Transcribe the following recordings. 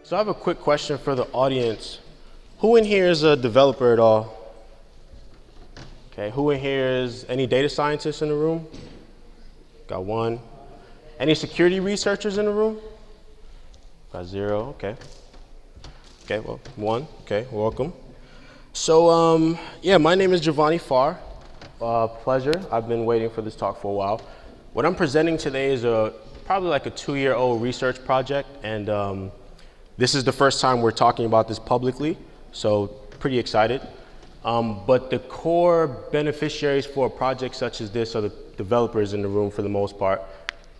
So I have a quick question for the audience. Who in here is a developer at all? Okay, who in here is any data scientists in the room? Got one. Any security researchers in the room? Got zero, okay. Okay, well, one, okay, welcome. So, yeah, my name is Jovonni. Pleasure. I've been waiting for this talk for a while. What I'm presenting today is probably like a 2-year-old research project, and this is the first time we're talking about this publicly, so pretty excited. But the core beneficiaries for a project such as this are the developers in the room for the most part.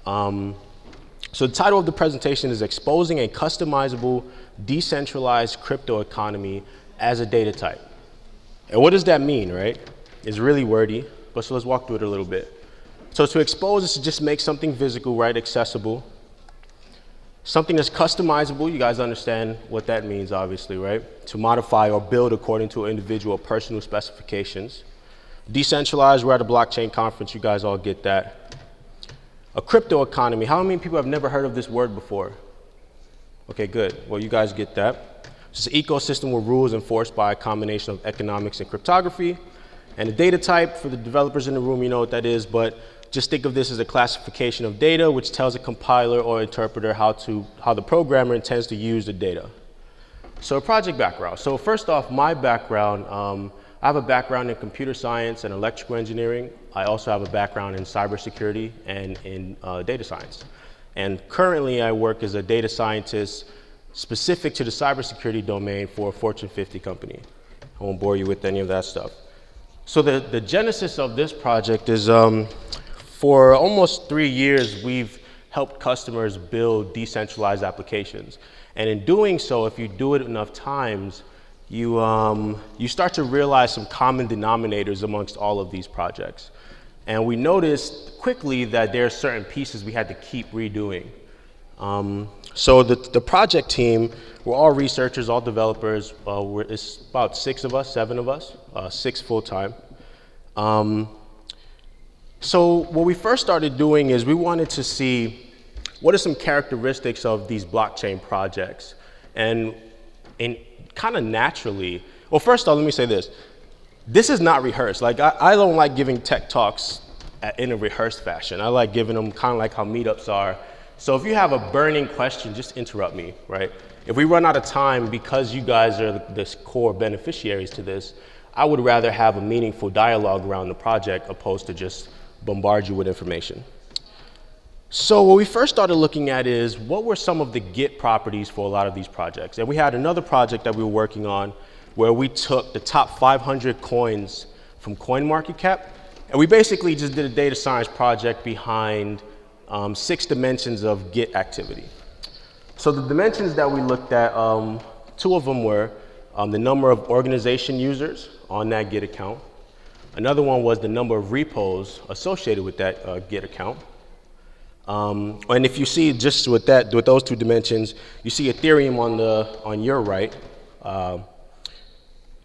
So the title of the presentation is Exposing a Customizable, Decentralized Crypto Economy as a Data Type. And what does that mean, right? It's really wordy, but so let's walk through it a little bit. So to expose is to just make something physical, right, accessible. Something that's customizable, you guys understand what that means, obviously, right? To modify or build according to individual personal specifications. Decentralized, we're at a blockchain conference, you guys all get that. A crypto economy, how many people have never heard of this word before? Okay, good, well, you guys get that. It's an ecosystem with rules enforced by a combination of economics and cryptography. And a data type, for the developers in the room, you know what that is, but just think of this as a classification of data which tells a compiler or interpreter how the programmer intends to use the data. So a project background. So first off, my background, I have a background in computer science and electrical engineering. I also have a background in cybersecurity and in data science. And currently I work as a data scientist specific to the cybersecurity domain for a Fortune 50 company. I won't bore you with any of that stuff. So the genesis of this project is for almost 3 years, we've helped customers build decentralized applications. And in doing so, if you do it enough times, you start to realize some common denominators amongst all of these projects. And we noticed quickly that there are certain pieces we had to keep redoing. So the project team, we're all researchers, all developers. It's about 7 of us, 6 full-time. So what we first started doing is we wanted to see what are some characteristics of these blockchain projects. And kind of naturally, well, first off, let me say this. This is not rehearsed. Like, I don't like giving tech talks in a rehearsed fashion. I like giving them kind of like how meetups are. So if you have a burning question, just interrupt me, right? If we run out of time because you guys are the core beneficiaries to this, I would rather have a meaningful dialogue around the project opposed to just bombard you with information. So what we first started looking at is what were some of the Git properties for a lot of these projects. And we had another project that we were working on where we took the top 500 coins from CoinMarketCap, and we basically just did a data science project behind 6 dimensions of Git activity. So the dimensions that we looked at, 2 of them were the number of organization users on that Git account. Another one was the number of repos associated with that Git account. And if you see just with those 2 dimensions, you see Ethereum on your right. The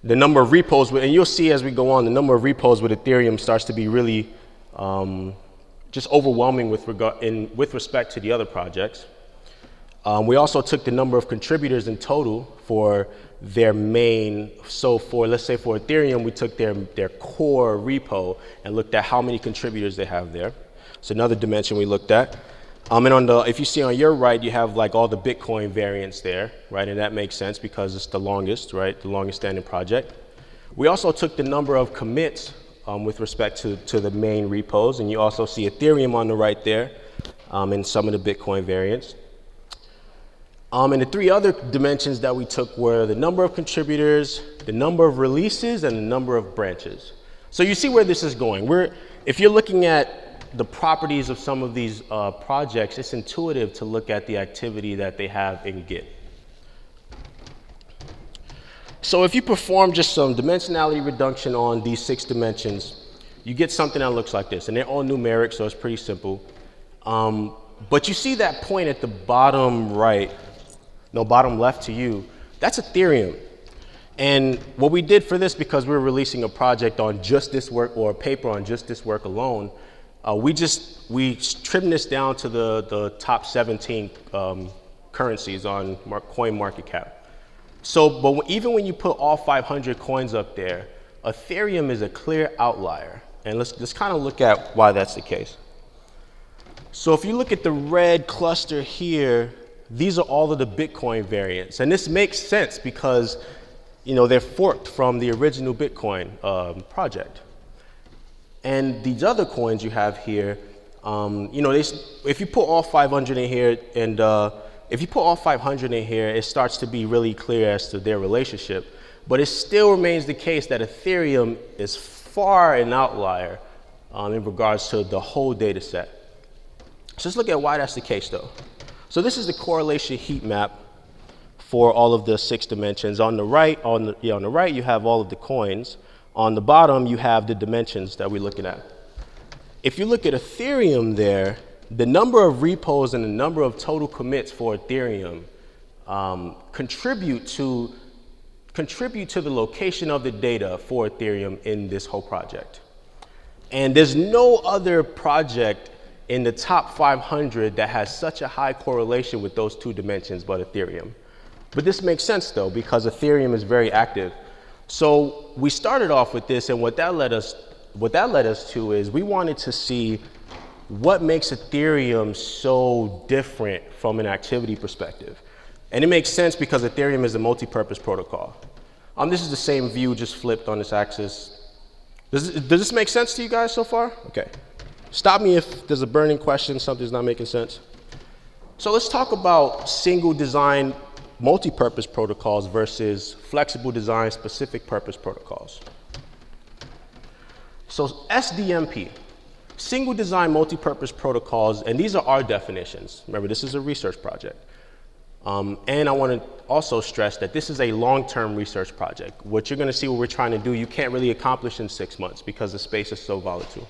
number of repos, and you'll see as we go on, the number of repos with Ethereum starts to be really just overwhelming with respect to the other projects. We also took the number of contributors in total for their main, so let's say for Ethereum, we took their core repo and looked at how many contributors they have there. So another dimension we looked at. And if you see on your right, you have like all the Bitcoin variants there, right? And that makes sense because it's the longest, right? The longest standing project. We also took the number of commits with respect to the main repos. And you also see Ethereum on the right there and some of the Bitcoin variants. And the 3 other dimensions that we took were the number of contributors, the number of releases, and the number of branches. So you see where this is going. If you're looking at the properties of some of these projects, it's intuitive to look at the activity that they have in Git. So if you perform just some dimensionality reduction on these 6 dimensions, you get something that looks like this. And they're all numeric, so it's pretty simple. But you see that point at the bottom right, no, bottom left to you, that's Ethereum. And what we did for this, because we were releasing a project on just this work or a paper on just this work alone, we trimmed this down to the top 17 currencies on coin market cap. So, but even when you put all 500 coins up there, Ethereum is a clear outlier. And let's kind of look at why that's the case. So if you look at the red cluster here, these are all of the Bitcoin variants. And this makes sense because, you know, they're forked from the original Bitcoin project. And these other coins you have here, you know, if you put all 500 in here, and if you put all 500 in here, it starts to be really clear as to their relationship. But it still remains the case that Ethereum is far an outlier in regards to the whole data set. So let's look at why that's the case, though. So this is the correlation heat map for all of the 6 dimensions. On the right, on the right, you have all of the coins. On the bottom, you have the dimensions that we're looking at. If you look at Ethereum there, the number of repos and the number of total commits for Ethereum contribute to the location of the data for Ethereum in this whole project. And there's no other project in the top 500 that has such a high correlation with those 2 dimensions but Ethereum. But this makes sense though, because Ethereum is very active. So we started off with this, and what that led us to is we wanted to see what makes Ethereum so different from an activity perspective. And it makes sense because Ethereum is a multi-purpose protocol. This is the same view, just flipped on this axis. Does this make sense to you guys so far? Okay. Stop me if there's a burning question, something's not making sense. So let's talk about single design multi-purpose protocols versus flexible design specific purpose protocols. So SDMP, single design multi-purpose protocols, and these are our definitions. Remember, this is a research project. And I want to also stress that this is a long-term research project. What you're going to see what we're trying to do, you can't really accomplish in 6 months because the space is so volatile.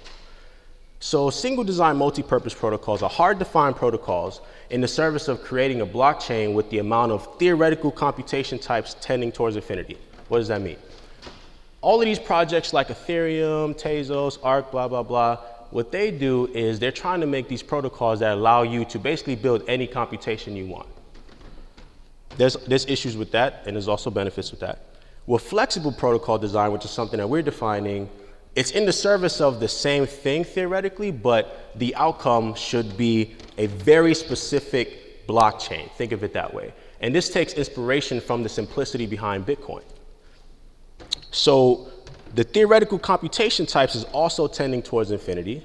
So single design multi-purpose protocols are hard-to-find protocols in the service of creating a blockchain with the amount of theoretical computation types tending towards infinity. What does that mean? All of these projects like Ethereum, Tezos, Arc, blah, blah, blah, what they do is they're trying to make these protocols that allow you to basically build any computation you want. There's issues with that, and there's also benefits with that. With flexible protocol design, which is something that we're defining, it's in the service of the same thing theoretically, but the outcome should be a very specific blockchain. Think of it that way. And this takes inspiration from the simplicity behind Bitcoin. So the theoretical computation types is also tending towards infinity,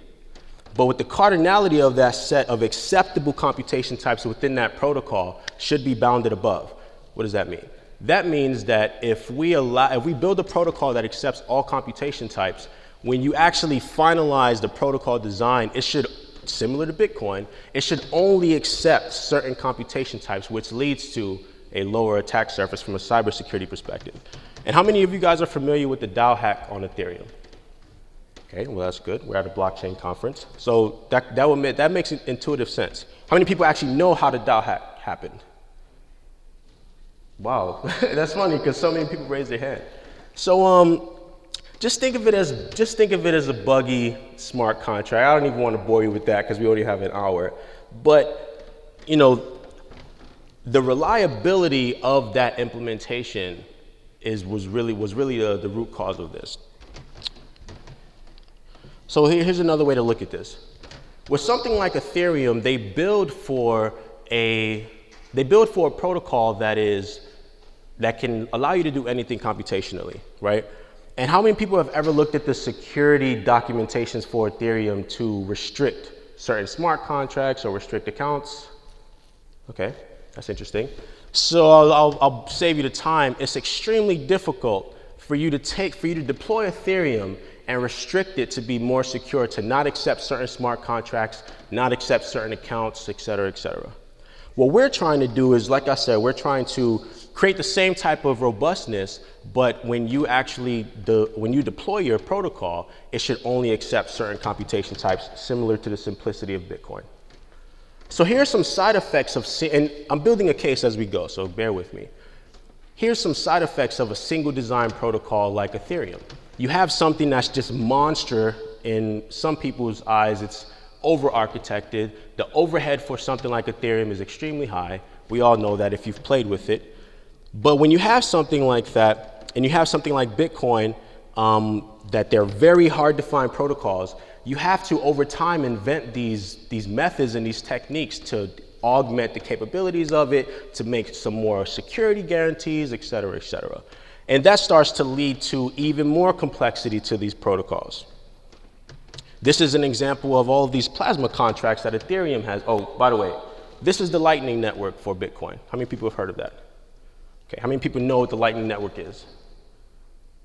but with the cardinality of that set of acceptable computation types within that protocol should be bounded above. What does that mean? That means that if we build a protocol that accepts all computation types, when you actually finalize the protocol design, it should, similar to Bitcoin, it should only accept certain computation types, which leads to a lower attack surface from a cybersecurity perspective. And how many of you guys are familiar with the DAO hack on Ethereum? Okay, well that's good. We're at a blockchain conference. So that makes intuitive sense. How many people actually know how the DAO hack happened? Wow, that's funny because so many people raised their hand. So just think of it as a buggy smart contract. I don't even want to bore you with that because we only have an hour. But you know, the reliability of that implementation was really the root cause of this. So here's another way to look at this. With something like Ethereum, they build for a protocol that can allow you to do anything computationally, right? And how many people have ever looked at the security documentations for Ethereum to restrict certain smart contracts or restrict accounts? Okay, that's interesting. So I'll save you the time. It's extremely difficult for you to deploy Ethereum and restrict it to be more secure, to not accept certain smart contracts, not accept certain accounts, et cetera, et cetera. What we're trying to do is, like I said, we're trying to create the same type of robustness, but when you deploy your protocol, it should only accept certain computation types similar to the simplicity of Bitcoin. So here are some side effects and I'm building a case as we go, so bear with me. Here's some side effects of a single design protocol like Ethereum. You have something that's just monster in some people's eyes. It's over-architected. The overhead for something like Ethereum is extremely high. We all know that if you've played with it. But when you have something like that, and you have something like Bitcoin, that they're very hard to find protocols, you have to, over time, invent these methods and these techniques to augment the capabilities of it, to make some more security guarantees, et cetera, et cetera. And that starts to lead to even more complexity to these protocols. This is an example of all of these plasma contracts that Ethereum has. Oh, by the way, this is the Lightning Network for Bitcoin. How many people have heard of that? Okay, how many people know what the Lightning Network is?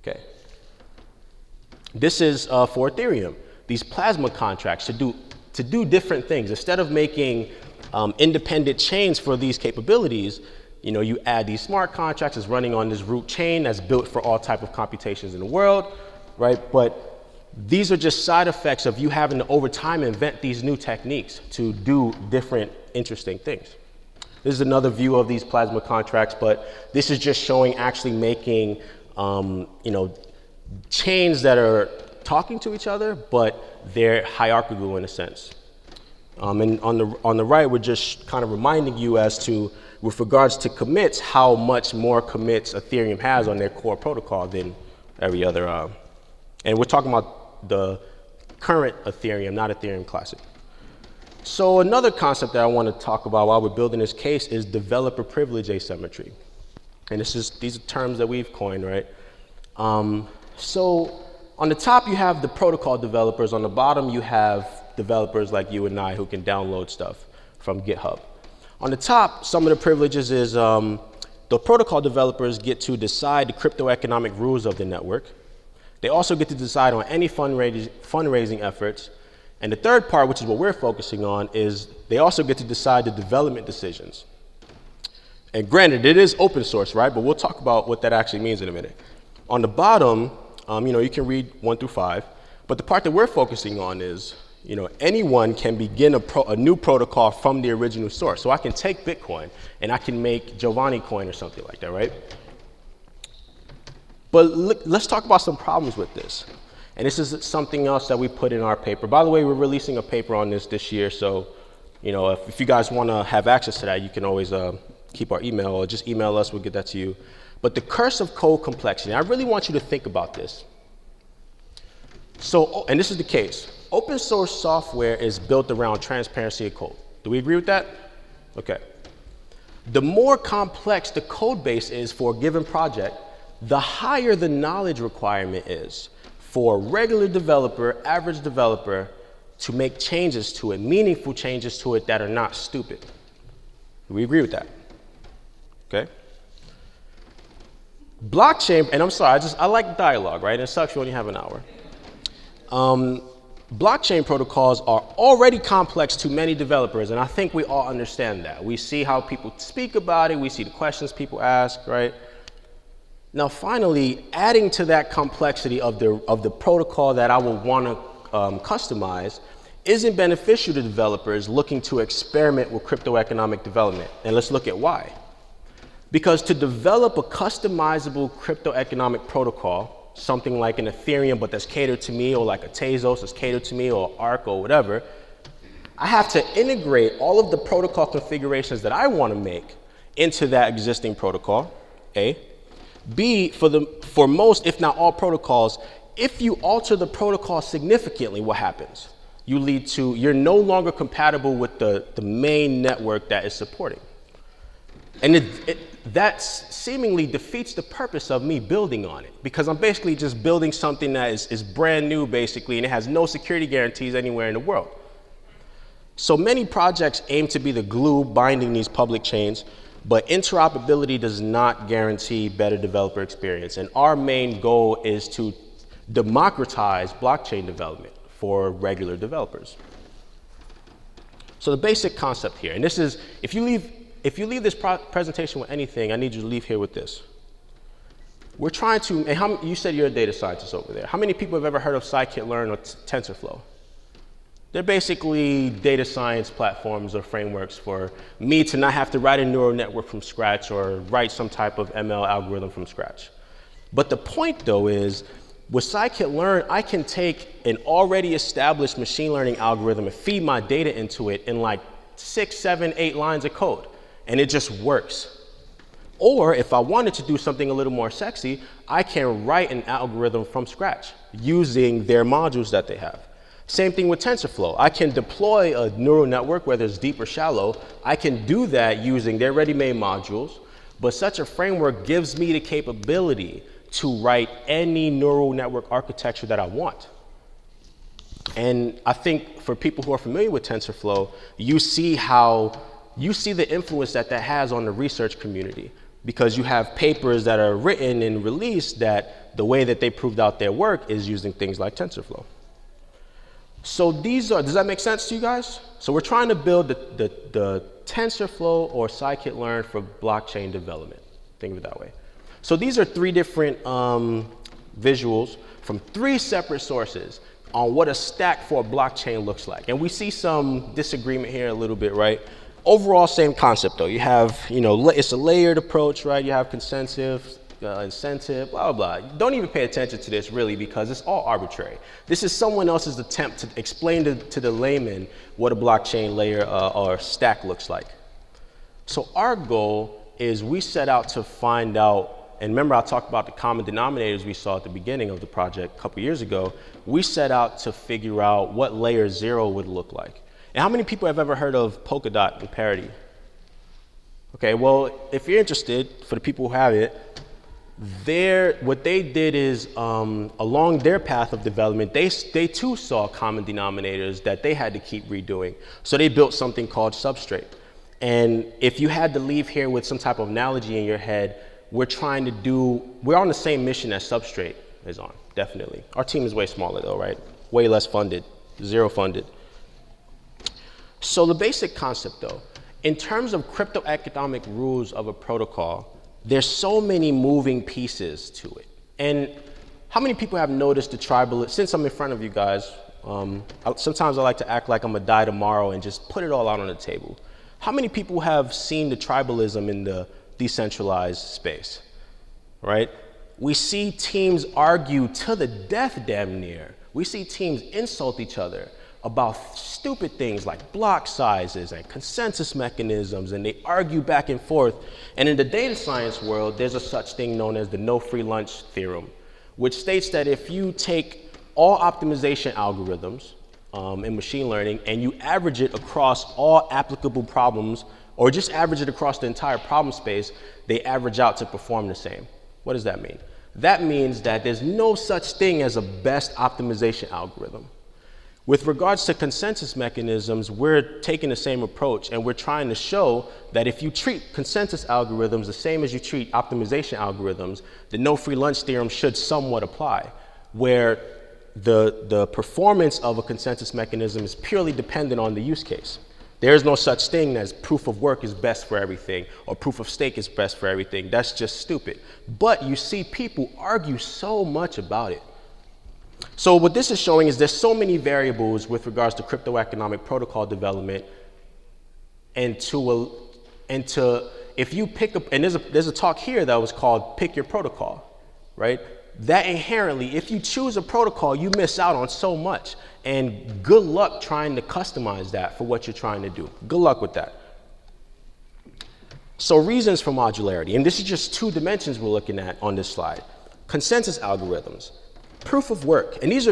Okay. This is for Ethereum. These plasma contracts to do different things. Instead of making independent chains for these capabilities, you add these smart contracts that's running on this root chain that's built for all type of computations in the world, right? But these are just side effects of you having to, over time, invent these new techniques to do different interesting things. This is another view of these plasma contracts, but this is just showing actually making, chains that are talking to each other, but they're hierarchical in a sense. And on the right, we're just kind of reminding you as to, with regards to commits, how much more commits Ethereum has on their core protocol than every other. And we're talking about the current Ethereum, not Ethereum Classic. So another concept that I want to talk about while we're building this case is developer privilege asymmetry. And these are terms that we've coined, right? So on the top, you have the protocol developers. On the bottom, you have developers like you and I who can download stuff from GitHub. On the top, some of the privileges is the protocol developers get to decide the cryptoeconomic rules of the network. They also get to decide on any fundraising efforts. And the third part, which is what we're focusing on, is they also get to decide the development decisions. And granted, it is open source, right? But we'll talk about what that actually means in a minute. On the bottom, you can read 1 through 5. But the part that we're focusing on is, anyone can begin a new protocol from the original source. So I can take Bitcoin and I can make Jovonni coin or something like that, right? But let's talk about some problems with this. And this is something else that we put in our paper. By the way, we're releasing a paper on this year. So, if you guys want to have access to that, you can always keep our email or just email us. We'll get that to you. But the curse of code complexity, I really want you to think about this. So, and this is the case. Open source software is built around transparency of code. Do we agree with that? Okay. The more complex the code base is for a given project, the higher the knowledge requirement is for a regular developer, average developer, to make changes to it, meaningful changes to it that are not stupid. Do we agree with that? Okay. Blockchain, and I'm sorry, I like dialogue, right? It sucks we only have an hour. Blockchain protocols are already complex to many developers, and I think we all understand that. We see how people speak about it, we see the questions people ask, right? Now, finally, adding to that complexity of the protocol that I will want to customize isn't beneficial to developers looking to experiment with cryptoeconomic development. And let's look at why. Because to develop a customizable cryptoeconomic protocol, something like an Ethereum, but that's catered to me, or like a Tezos that's catered to me, or Arc or whatever, I have to integrate all of the protocol configurations that I want to make into that existing protocol, A. B, for most, if not all protocols, if you alter the protocol significantly, what happens? You're no longer compatible with the main network that is supporting. And that seemingly defeats the purpose of me building on it, because I'm basically just building something that is brand new, basically, and it has no security guarantees anywhere in the world. So many projects aim to be the glue binding these public chains, but interoperability does not guarantee better developer experience. And our main goal is to democratize blockchain development for regular developers. So the basic concept here, and this is, if you leave this presentation with anything, I need you to leave here with this. We're trying to, and you said you're a data scientist over there. How many people have ever heard of scikit-learn or TensorFlow? They're basically data science platforms or frameworks for me to not have to write a neural network from scratch or write some type of ML algorithm from scratch. But the point, though, is with scikit-learn, I can take an already established machine learning algorithm and feed my data into it in like 6, 7, 8 lines of code. and it just works. Or if I wanted to do something a little more sexy, I can write an algorithm from scratch using their modules that they have. Same thing with TensorFlow. I can deploy a neural network, whether it's deep or shallow. I can do that using their ready-made modules, but such a framework gives me the capability to write any neural network architecture that I want. And I think for people who are familiar with TensorFlow, you see the influence that has on the research community, because you have papers that are written and released that the way that they proved out their work is using things like TensorFlow. So does that make sense to you guys? So we're trying to build the TensorFlow or scikit-learn for blockchain development. Think of it that way. So these are 3 different visuals from 3 separate sources on what a stack for a blockchain looks like. And we see some disagreement here a little bit, right? Overall, same concept though. You have, it's a layered approach, right? You have consensus, incentive, blah, blah, blah. Don't even pay attention to this really, because it's all arbitrary. This is someone else's attempt to explain to the layman what a blockchain layer or stack looks like. So our goal is we set out to find out, and remember I talked about the common denominators we saw at the beginning of the project a couple years ago. We set out to figure out what layer 0 would look like. And how many people have ever heard of Polkadot and Parity? Okay, well, if you're interested, for the people who have it, what they did is, along their path of development, they too saw common denominators that they had to keep redoing. So they built something called Substrate. And if you had to leave here with some type of analogy in your head, we're on the same mission as Substrate is on, definitely. Our team is way smaller though, right? Way less funded, 0 funded. So the basic concept though, in terms of cryptoeconomic rules of a protocol, there's so many moving pieces to it. And how many people have noticed the tribal, since I'm in front of you guys, sometimes I like to act like I'm gonna die tomorrow and just put it all out on the table. How many people have seen the tribalism in the decentralized space, right? We see teams argue to the death damn near. We see teams insult each other about stupid things like block sizes and consensus mechanisms, and they argue back and forth. And in the data science world, there's a such thing known as the no free lunch theorem, which states that if you take all optimization algorithms in machine learning and you average it across all applicable problems, or just average it across the entire problem space, they average out to perform the same. What does that mean? That means that there's no such thing as a best optimization algorithm. With regards to consensus mechanisms, we're taking the same approach, and we're trying to show that if you treat consensus algorithms the same as you treat optimization algorithms, the no free lunch theorem should somewhat apply, where the performance of a consensus mechanism is purely dependent on the use case. There is no such thing as proof of work is best for everything or proof of stake is best for everything. That's just stupid. But you see people argue so much about it. So what this is showing is there's so many variables with regards to cryptoeconomic protocol development, and if you pick up, and there's a talk here that was called pick your protocol, right? That inherently, if you choose a protocol, you miss out on so much, and good luck trying to customize that for what you're trying to do. Good luck with that. So reasons for modularity, and this is just 2 dimensions we're looking at on this slide. Consensus algorithms. Proof of work, and these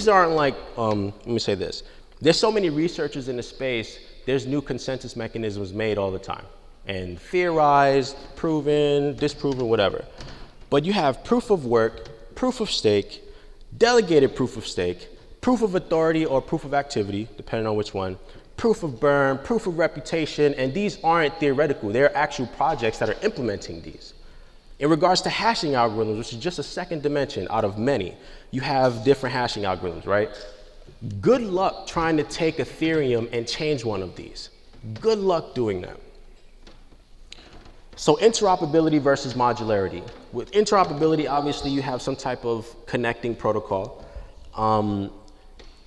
aren't like, let me say this. There's so many researchers in the space, there's new consensus mechanisms made all the time, and theorized, proven, disproven, whatever. But you have proof of work, proof of stake, delegated proof of stake, proof of authority or proof of activity, depending on which one, proof of burn, proof of reputation, and these aren't theoretical, they're actual projects that are implementing these. In regards to hashing algorithms, which is just a second dimension out of many, you have different hashing algorithms, right? Good luck trying to take Ethereum and change one of these. Good luck doing that. So interoperability versus modularity. With interoperability, obviously you have some type of connecting protocol.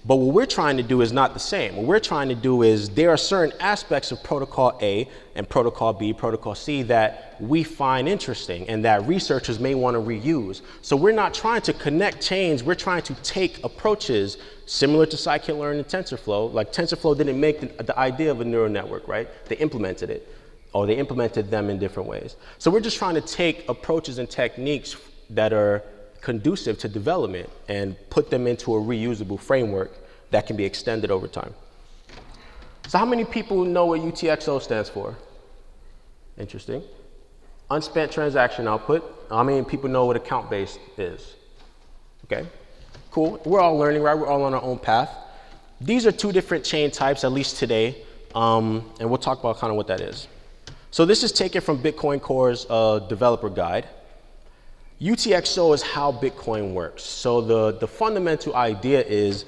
But what we're trying to do is not the same. What we're trying to do is there are certain aspects of protocol A and protocol B, protocol C that we find interesting and that researchers may want to reuse. So we're not trying to connect chains. We're trying to take approaches similar to scikit-learn and TensorFlow. Like TensorFlow didn't make the idea of a neural network, right? They implemented it. or they implemented them in different ways. So we're just trying to take approaches and techniques that are conducive to development and put them into a reusable framework that can be extended over time. So how many people know what UTXO stands for? Interesting. Unspent transaction output. How many people know what account-based is? Okay, cool. We're all learning, right? We're all on our own path. These are two different chain types, at least today, and we'll talk about kind of what that is. So this is taken from Bitcoin Core's developer guide. UTXO is how Bitcoin works. So the fundamental idea is,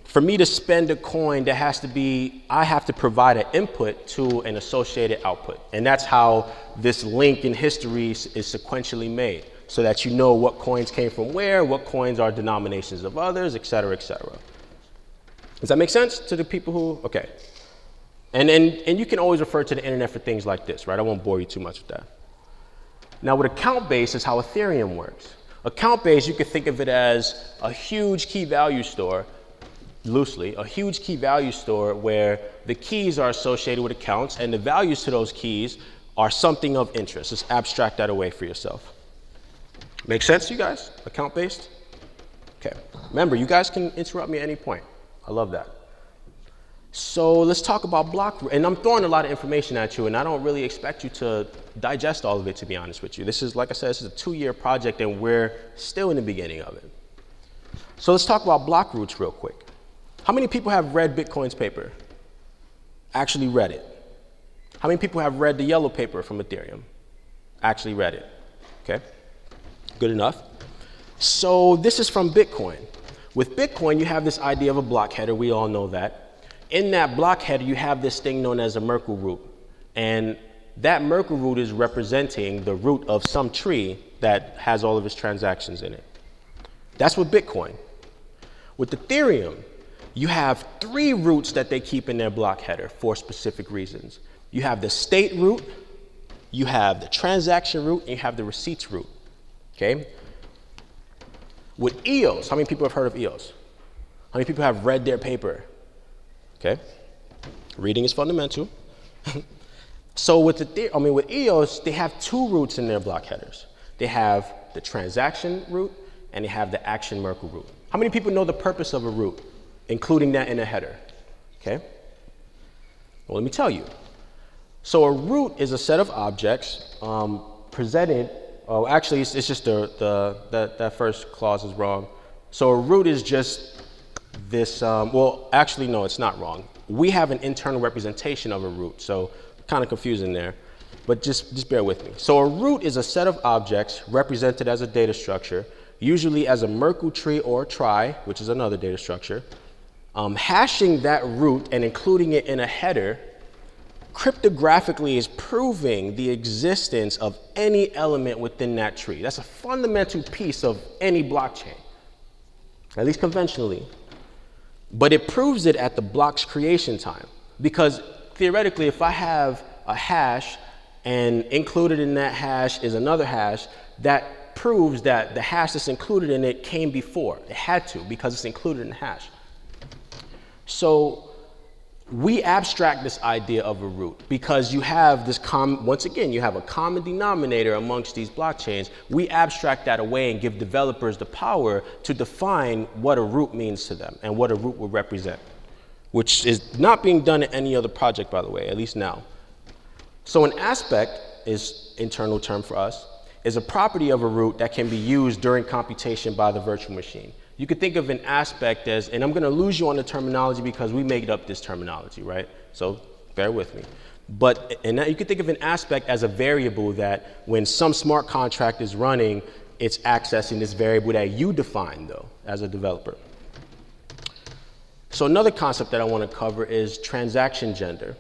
for me to spend a coin, there has to be, I have to provide an input to an associated output. And that's how this link in history is sequentially made, so that you know what coins came from where, what coins are denominations of others, et cetera, et cetera. Does that make sense to the people who, okay. And you can always refer to the internet for things like this, right? I won't bore you too much with that. Now, with account-based is how Ethereum works. Account-based, you can think of it as a huge key value store, loosely, a huge key value store where the keys are associated with accounts and the values to those keys are something of interest. Just abstract that away for yourself. Make sense to you guys? Account-based? Okay. Remember, you guys can interrupt me at any point. I love that. So let's talk about block, and I'm throwing a lot of information at you, and I don't really expect you to digest all of it, to be honest with you. This is, like I said, this is a 2-year project, and we're still in the beginning of it. So let's talk about block roots real quick. How many people have read Bitcoin's paper? Actually read it. How many people have read the yellow paper from Ethereum? Actually read it. Okay, good enough. So this is from Bitcoin. With Bitcoin, you have this idea of a block header. We all know that. In that block header, you have this thing known as a Merkle root. And that Merkle root is representing the root of some tree that has all of its transactions in it. That's with Bitcoin. With Ethereum, you have 3 roots that they keep in their block header for specific reasons. You have the state root, you have the transaction root, and you have the receipts root. Okay? With EOS, how many people have heard of EOS? How many people have read their paper? Okay, reading is fundamental. So with EOS, they have 2 roots in their block headers. They have the transaction root and they have the action Merkle root. How many people know the purpose of a root, including that in a header? Okay, well, let me tell you. So a root is a set of objects presented. Oh, actually, it's just that first clause is wrong. So a root is just this, well, actually, no, it's not wrong. We have an internal representation of a root, so kind of confusing there, but just bear with me. So a root is a set of objects represented as a data structure, usually as a Merkle tree or a trie, which is another data structure. Hashing that root and including it in a header cryptographically is proving the existence of any element within that tree. That's a fundamental piece of any blockchain, at least conventionally. But it proves it at the block's creation time. Because theoretically, if I have a hash and included in that hash is another hash, that proves that the hash that's included in it came before. It had to, because it's included in the hash. So we abstract this idea of a root because you have this once again, you have a common denominator amongst these blockchains. We abstract that away and give developers the power to define what a root means to them and what a root would represent, which is not being done in any other project, by the way, at least now. So an aspect is internal term for us, is a property of a root that can be used during computation by the virtual machine. You could think of an aspect as, and I'm going to lose you on the terminology because we made up this terminology, right? So bear with me. But you could think of an aspect as a variable that when some smart contract is running, it's accessing this variable that you define, though, as a developer. So another concept that I want to cover is transaction gender.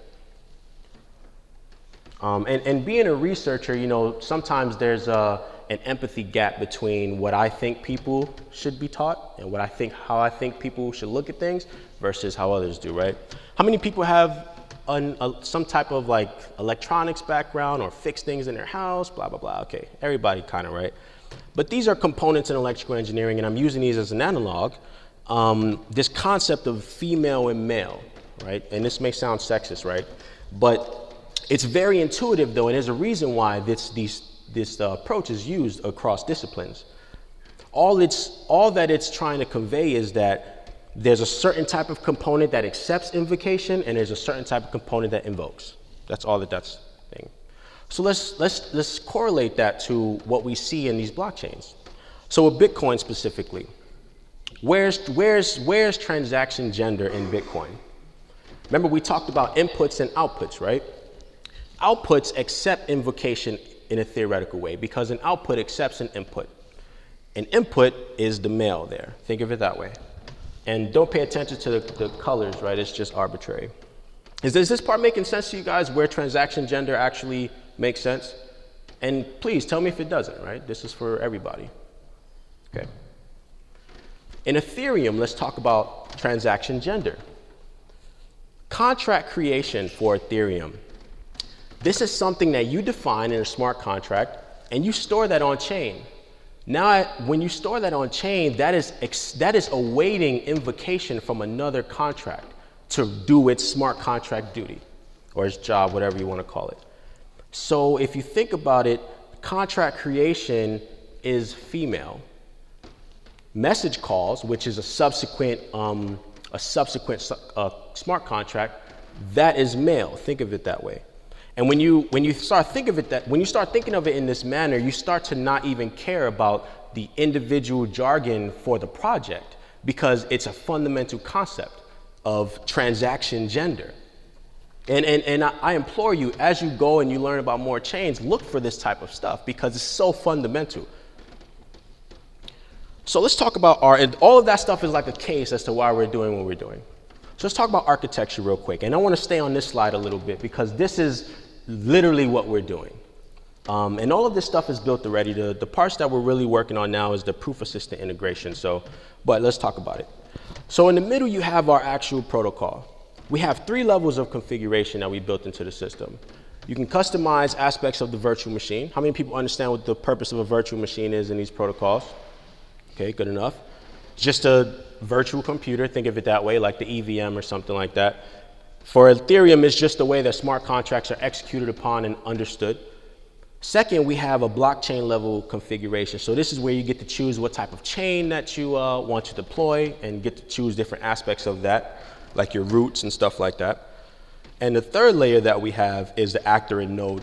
And being a researcher, you know, sometimes there's an empathy gap between what I think people should be taught and how I think people should look at things versus how others do, right? How many people have some type of like electronics background or fix things in their house, blah, blah, blah. Okay, everybody kind of, right? But these are components in electrical engineering, and I'm using these as an analog. This concept of female and male, right? And this may sound sexist, right? But It's very intuitive though, and there's a reason why this approach is used across disciplines. All that it's trying to convey is that there's a certain type of component that accepts invocation, and there's a certain type of component that invokes. That's all that's saying. So let's correlate that to what we see in these blockchains. So with Bitcoin specifically, where's transaction gender in Bitcoin? Remember, we talked about inputs and outputs, right? Outputs accept invocation in a theoretical way because an output accepts an input. An input is the male there. Think of it that way. And don't pay attention to the colors, right? It's just arbitrary. Is this part making sense to you guys, where transaction gender actually makes sense? And please tell me if it doesn't, right? This is for everybody. Okay. In Ethereum, let's talk about transaction gender. Contract creation for Ethereum. This is something that you define in a smart contract, and you store that on chain. Now, when you store that on chain, that is awaiting invocation from another contract to do its smart contract duty, or its job, whatever you want to call it. So if you think about it, contract creation is female. Message calls, which is a subsequent smart contract, that is male. Think of it that way. And when you start thinking of it in this manner, you start to not even care about the individual jargon for the project, because it's a fundamental concept of transaction gender. And I implore you, as you go and you learn about more chains, look for this type of stuff because it's so fundamental. So let's talk about all of that stuff is like a case as to why we're doing what we're doing. So let's talk about architecture real quick. And I want to stay on this slide a little bit because this is literally what we're doing. And all of this stuff is built already. The parts that we're really working on now is the proof assistant integration. But let's talk about it. So in the middle, you have our actual protocol. We have 3 levels of configuration that we built into the system. You can customize aspects of the virtual machine. How many people understand what the purpose of a virtual machine is in these protocols? Okay, good enough. Just a virtual computer, think of it that way, like the EVM or something like that. For Ethereum, it's just the way that smart contracts are executed upon and understood. Second, we have a blockchain level configuration. So this is where you get to choose what type of chain that you want to deploy and get to choose different aspects of that, like your roots and stuff like that. And the third layer that we have is the actor and node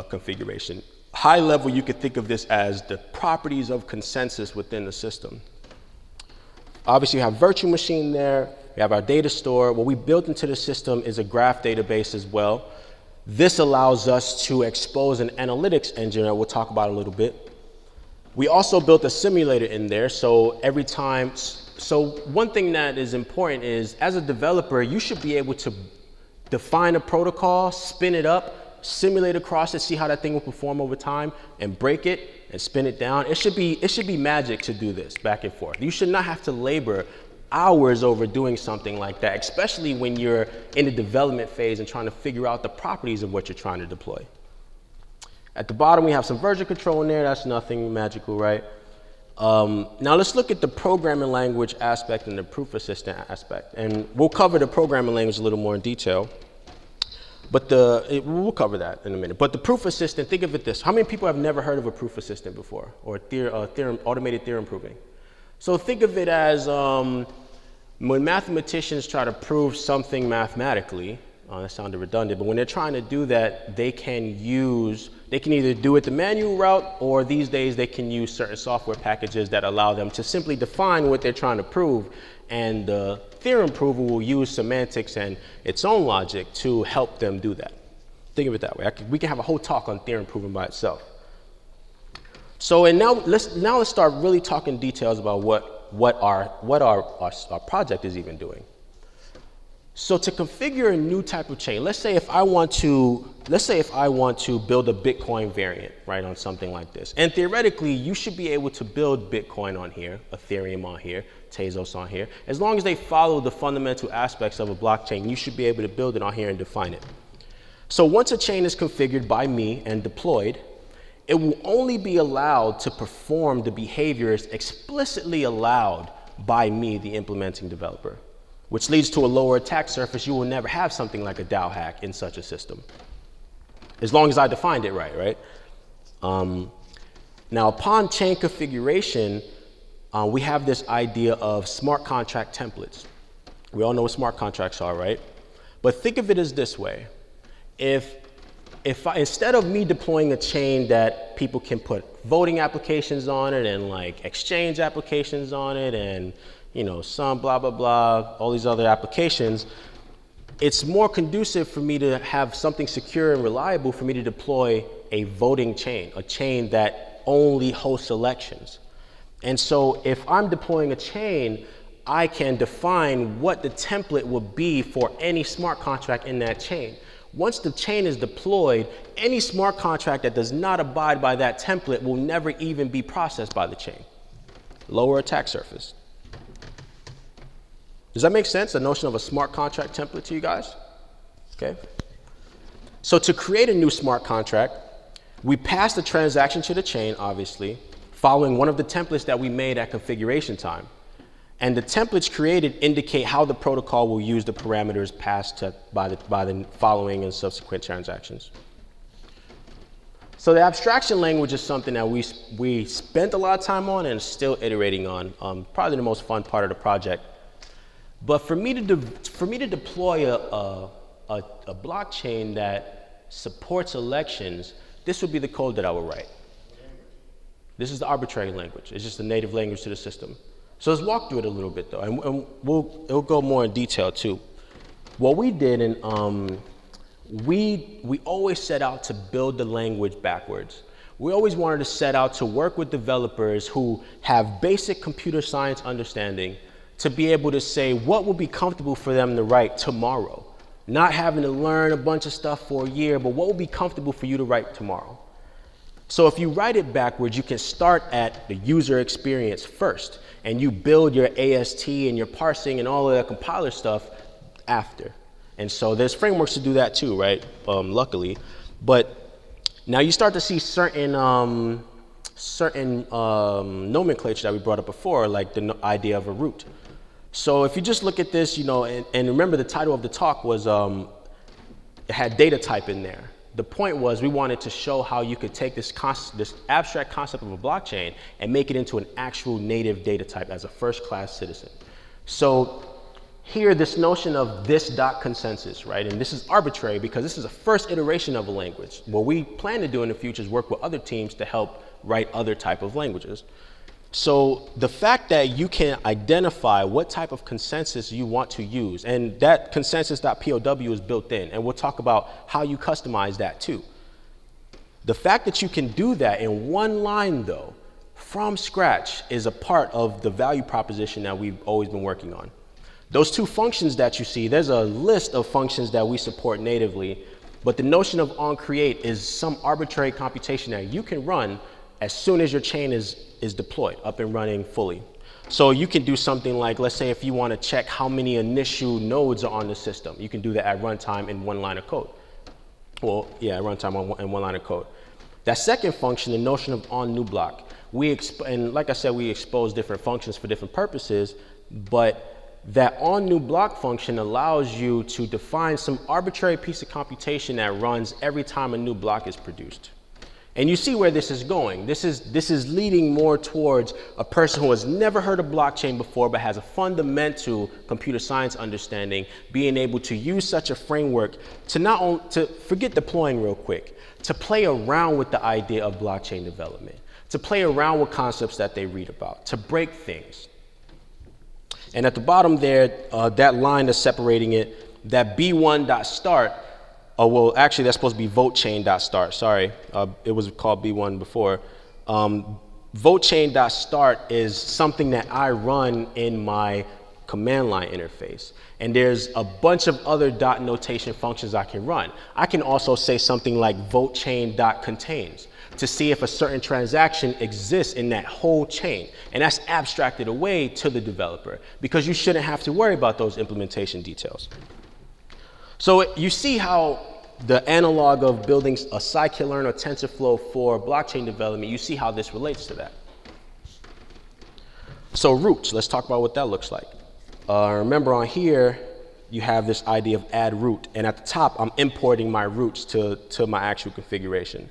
configuration. High level, you could think of this as the properties of consensus within the system. Obviously, you have virtual machine there. We have our data store. What we built into the system is a graph database as well. This allows us to expose an analytics engine that we'll talk about a little bit. We also built a simulator in there, so one thing that is important is, as a developer, you should be able to define a protocol, spin it up, simulate across it, see how that thing will perform over time, and break it and spin it down. It should be magic to do this back and forth. You should not have to labor hours over doing something like that, especially when you're in the development phase and trying to figure out the properties of what you're trying to deploy. At the bottom, we have some version control in there. That's nothing magical, right? Now let's look at the programming language aspect and the proof assistant aspect. And we'll cover the programming language a little more in detail. But we'll cover that in a minute. But the proof assistant, think of it this. How many people have never heard of a proof assistant before, or automated theorem proving? So think of it as when mathematicians try to prove something mathematically, that sounded redundant, but when they're trying to do that, they can either do it the manual route, or these days they can use certain software packages that allow them to simply define what they're trying to prove, and the theorem prover will use semantics and its own logic to help them do that. Think of it that way. We can have a whole talk on theorem proving by itself. So, and now let's start really talking details about what our project is even doing. So to configure a new type of chain, let's say if I want to build a Bitcoin variant, right, on something like this. And theoretically, you should be able to build Bitcoin on here, Ethereum on here, Tezos on here. As long as they follow the fundamental aspects of a blockchain, you should be able to build it on here and define it. So once a chain is configured by me and deployed, it will only be allowed to perform the behaviors explicitly allowed by me, the implementing developer, which leads to a lower attack surface. You will never have something like a DAO hack in such a system. as long as I defined it right? Now, upon chain configuration, we have this idea of smart contract templates. We all know what smart contracts are, right? But think of it as this way. If instead of me deploying a chain that people can put voting applications on it and like exchange applications on it and some blah, blah, blah, all these other applications, it's more conducive for me to have something secure and reliable for me to deploy a voting chain, a chain that only hosts elections. And so if I'm deploying a chain, I can define what the template will be for any smart contract in that chain. Once the chain is deployed, any smart contract that does not abide by that template will never even be processed by the chain. Lower attack surface. Does that make sense, the notion of a smart contract template to you guys? Okay. So to create a new smart contract, we pass the transaction to the chain, obviously, following one of the templates that we made at configuration time. And the templates created indicate how the protocol will use the parameters passed by the following and subsequent transactions. So the abstraction language is something that we spent a lot of time on and still iterating on, probably the most fun part of the project. But for me to deploy a blockchain that supports elections, this would be the code that I would write. This is the arbitrary language. It's just a native language to the system. So let's walk through it a little bit though, and it'll go more in detail too. What we did, and we always set out to build the language backwards. We always wanted to set out to work with developers who have basic computer science understanding to be able to say what will be comfortable for them to write tomorrow. Not having to learn a bunch of stuff for a year, but what will be comfortable for you to write tomorrow. So if you write it backwards, you can start at the user experience first, and you build your AST and your parsing and all of that compiler stuff after. And so there's frameworks to do that too, right? Luckily. But now you start to see certain nomenclature that we brought up before, like the idea of a root. So if you just look at this, and remember the title of the talk was, it had data type in there. The point was we wanted to show how you could take this abstract concept of a blockchain and make it into an actual native data type as a first-class citizen. So here, this notion of this dot consensus, right? And this is arbitrary because this is a first iteration of a language. What we plan to do in the future is work with other teams to help write other type of languages. So the fact that you can identify what type of consensus you want to use, and that consensus.pow is built in, and we'll talk about how you customize that too. The fact that you can do that in one line though, from scratch, is a part of the value proposition that we've always been working on. Those two functions that you see, there's a list of functions that we support natively, but the notion of onCreate is some arbitrary computation that you can run as soon as your chain is deployed, up and running fully. So you can do something like, let's say if you want to check how many initial nodes are on the system, you can do that at runtime in one line of code. Well, yeah, at runtime in one line of code. That second function, the notion of onNewBlock, and like I said, we expose different functions for different purposes, but that onNewBlock function allows you to define some arbitrary piece of computation that runs every time a new block is produced. And you see where this is going. This is leading more towards a person who has never heard of blockchain before but has a fundamental computer science understanding, being able to use such a framework to forget deploying real quick, to play around with the idea of blockchain development, to play around with concepts that they read about, to break things. And at the bottom there, that line that's separating it, that B1.start, oh, well, actually, that's supposed to be votechain.start. Sorry, it was called B1 before. Votechain.start is something that I run in my command line interface. And there's a bunch of other dot notation functions I can run. I can also say something like votechain.contains to see if a certain transaction exists in that whole chain. And that's abstracted away to the developer because you shouldn't have to worry about those implementation details. So you see how the analog of building a scikit-learn or TensorFlow for blockchain development, you see how this relates to that. So roots, let's talk about what that looks like. Remember on here, you have this idea of add root. And at the top, I'm importing my roots to my actual configuration.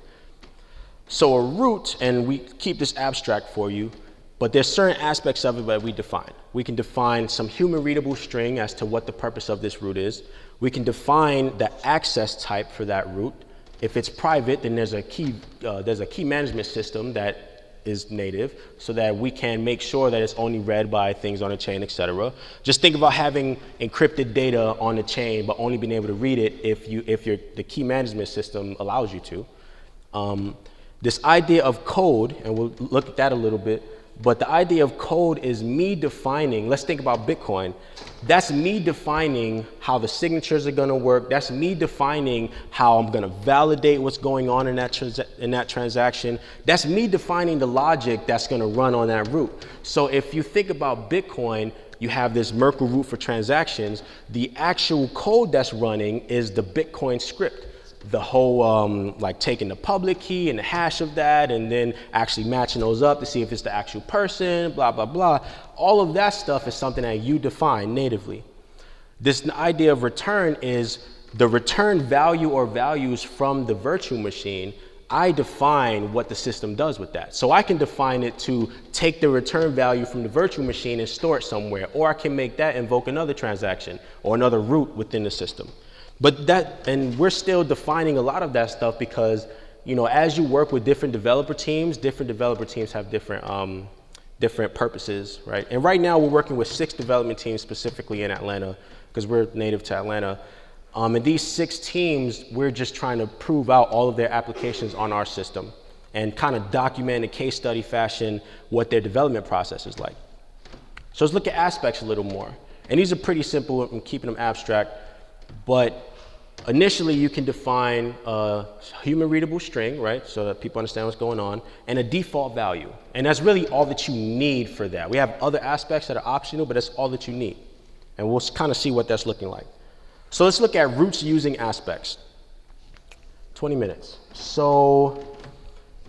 So a root, and we keep this abstract for you, but there's certain aspects of it that we define. We can define some human readable string as to what the purpose of this root is. We can define the access type for that root. If it's private, then there's a key management system that is native so that we can make sure that it's only read by things on the chain, etc. Just think about having encrypted data on the chain, but only being able to read it if the key management system allows you to. This idea of code, and we'll look at that a little bit, but the idea of code is me defining, let's think about Bitcoin. That's me defining how the signatures are gonna work. That's me defining how I'm gonna validate what's going on in that transaction. That's me defining the logic that's gonna run on that root. So if you think about Bitcoin, you have this Merkle root for transactions. The actual code that's running is the Bitcoin script. The whole, like taking the public key and the hash of that and then actually matching those up to see if it's the actual person, blah, blah, blah. All of that stuff is something that you define natively. This idea of return is the return value or values from the virtual machine. I define what the system does with that. So I can define it to take the return value from the virtual machine and store it somewhere, or I can make that invoke another transaction or another root within the system. But and we're still defining a lot of that stuff because, you know, as you work with different developer teams have different purposes, right? And right now we're working with 6 development teams specifically in Atlanta because we're native to Atlanta. And these 6 teams, we're just trying to prove out all of their applications on our system and kind of document in case study fashion what their development process is like. So let's look at aspects a little more. And these are pretty simple. I'm keeping them abstract. But initially, you can define a human readable string, right? So that people understand what's going on, and a default value. And that's really all that you need for that. We have other aspects that are optional, but that's all that you need. And we'll kind of see what that's looking like. So let's look at roots using aspects. 20 minutes. So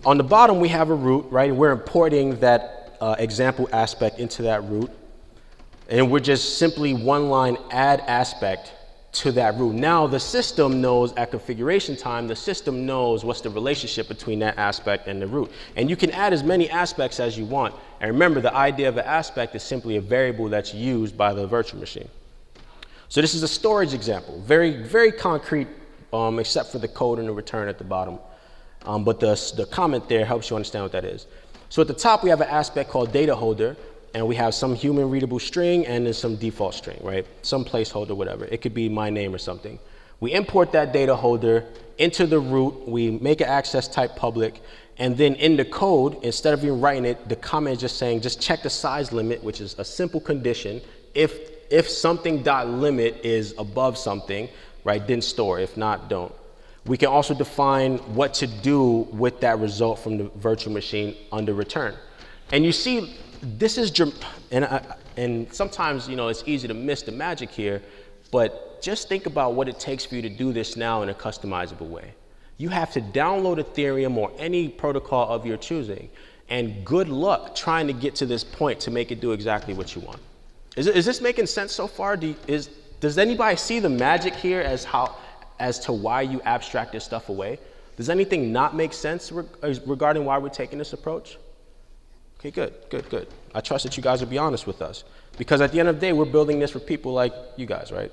on the bottom, we have a root, right? We're importing that example aspect into that root. And we're just simply one line add aspect to that root. Now the system knows at configuration time, the system knows what's the relationship between that aspect and the root. And you can add as many aspects as you want. And remember, the idea of an aspect is simply a variable that's used by the virtual machine. So this is a storage example, very, very concrete, except for the code and the return at the bottom. But the comment there helps you understand what that is. So at the top, we have an aspect called data holder. And we have some human readable string and then some default string, right? Some placeholder, whatever. It could be my name or something. We import that data holder into the root. We make an access type public. And then in the code, instead of even writing it, the comment is just saying, just check the size limit, which is a simple condition. If something dot limit is above something, right, then store. If not, don't. We can also define what to do with that result from the virtual machine under return. And you see, this is, and sometimes, you know, it's easy to miss the magic here, but just think about what it takes for you to do this now in a customizable way. You have to download Ethereum or any protocol of your choosing, and good luck trying to get to this point to make it do exactly what you want. Is this making sense so far? Does anybody see the magic here as to why you abstract this stuff away? Does anything not make sense regarding why we're taking this approach? Okay, good. I trust that you guys will be honest with us. Because at the end of the day, we're building this for people like you guys, right?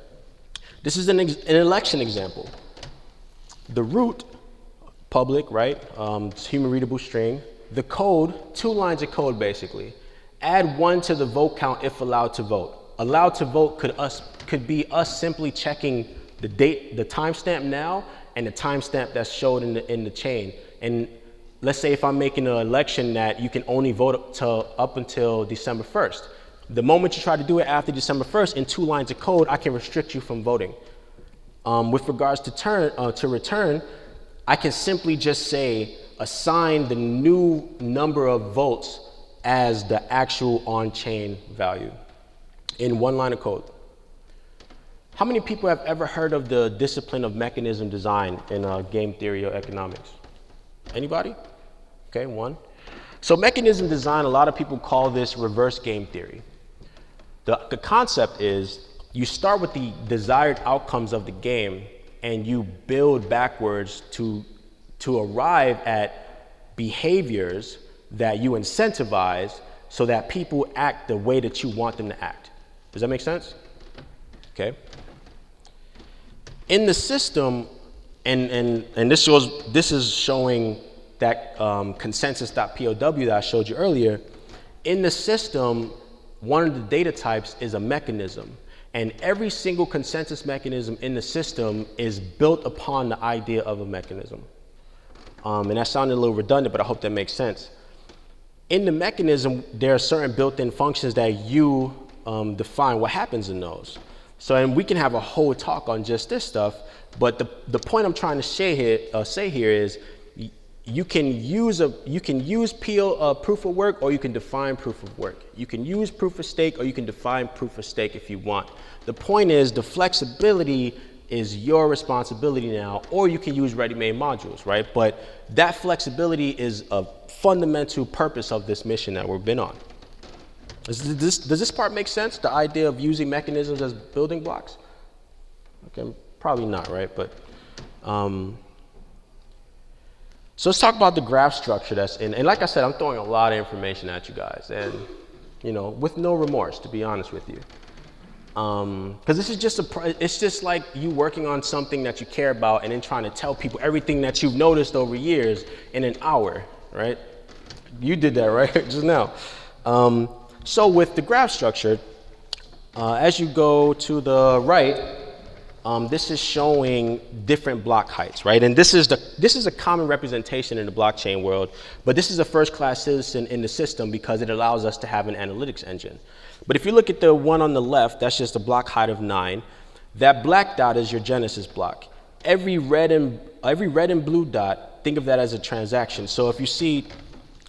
This is an election example. The root, public, right? It's human readable string. The code, 2 lines of code basically. Add 1 to the vote count if allowed to vote. Allowed to vote could be us simply checking the date, the timestamp now, and the timestamp that's showed in the chain. And let's say if I'm making an election that you can only vote up until December 1st. The moment you try to do it after December 1st, in 2 lines of code, I can restrict you from voting. With regards to return, I can simply just say, assign the new number of votes as the actual on-chain value in 1 line of code. How many people have ever heard of the discipline of mechanism design in game theory or economics? Anybody? Okay, 1. So mechanism design, a lot of people call this reverse game theory. The concept is you start with the desired outcomes of the game and you build backwards to arrive at behaviors that you incentivize so that people act the way that you want them to act. Does that make sense? Okay. In the system, and this is showing that consensus.pow that I showed you earlier. In the system, one of the data types is a mechanism, and every single consensus mechanism in the system is built upon the idea of a mechanism. And that sounded a little redundant, but I hope that makes sense. In the mechanism, there are certain built-in functions that you define what happens in those. So, and we can have a whole talk on just this stuff, but the point I'm trying to say here is you can use proof of work, or you can define proof of work. You can use proof of stake, or you can define proof of stake if you want. The point is the flexibility is your responsibility now, or you can use ready-made modules, right? But that flexibility is a fundamental purpose of this mission that we've been on. Does this part make sense? The idea of using mechanisms as building blocks? Okay, probably not, right? But so let's talk about the graph structure that's in. And like I said, I'm throwing a lot of information at you guys, and with no remorse, to be honest with you. Because this is it's just like you working on something that you care about and then trying to tell people everything that you've noticed over years in an hour, right? You did that, right? Just now. So with the graph structure, as you go to the right, this is showing different block heights, right? And this is a common representation in the blockchain world, but this is a first-class citizen in the system because it allows us to have an analytics engine. But if you look at the one on the left, that's just a block height of 9. That black dot is your genesis block. Every red and blue dot, think of that as a transaction. So if you see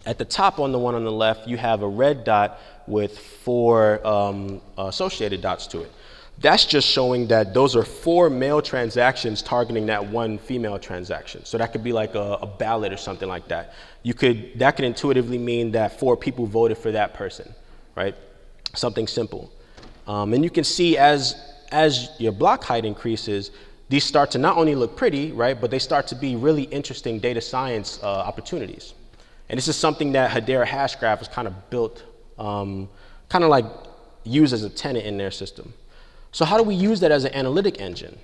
at the top on the one on the left, you have a red dot with 4 associated dots to it. That's just showing that those are 4 male transactions targeting that one female transaction. So that could be like a ballot or something like that. That could intuitively mean that 4 people voted for that person, right? Something simple. And you can see as your block height increases, these start to not only look pretty, right, but they start to be really interesting data science opportunities. And this is something that Hedera Hashgraph is kind of built, kind of like used as a tenet in their system. So how do we use that as an analytic engine?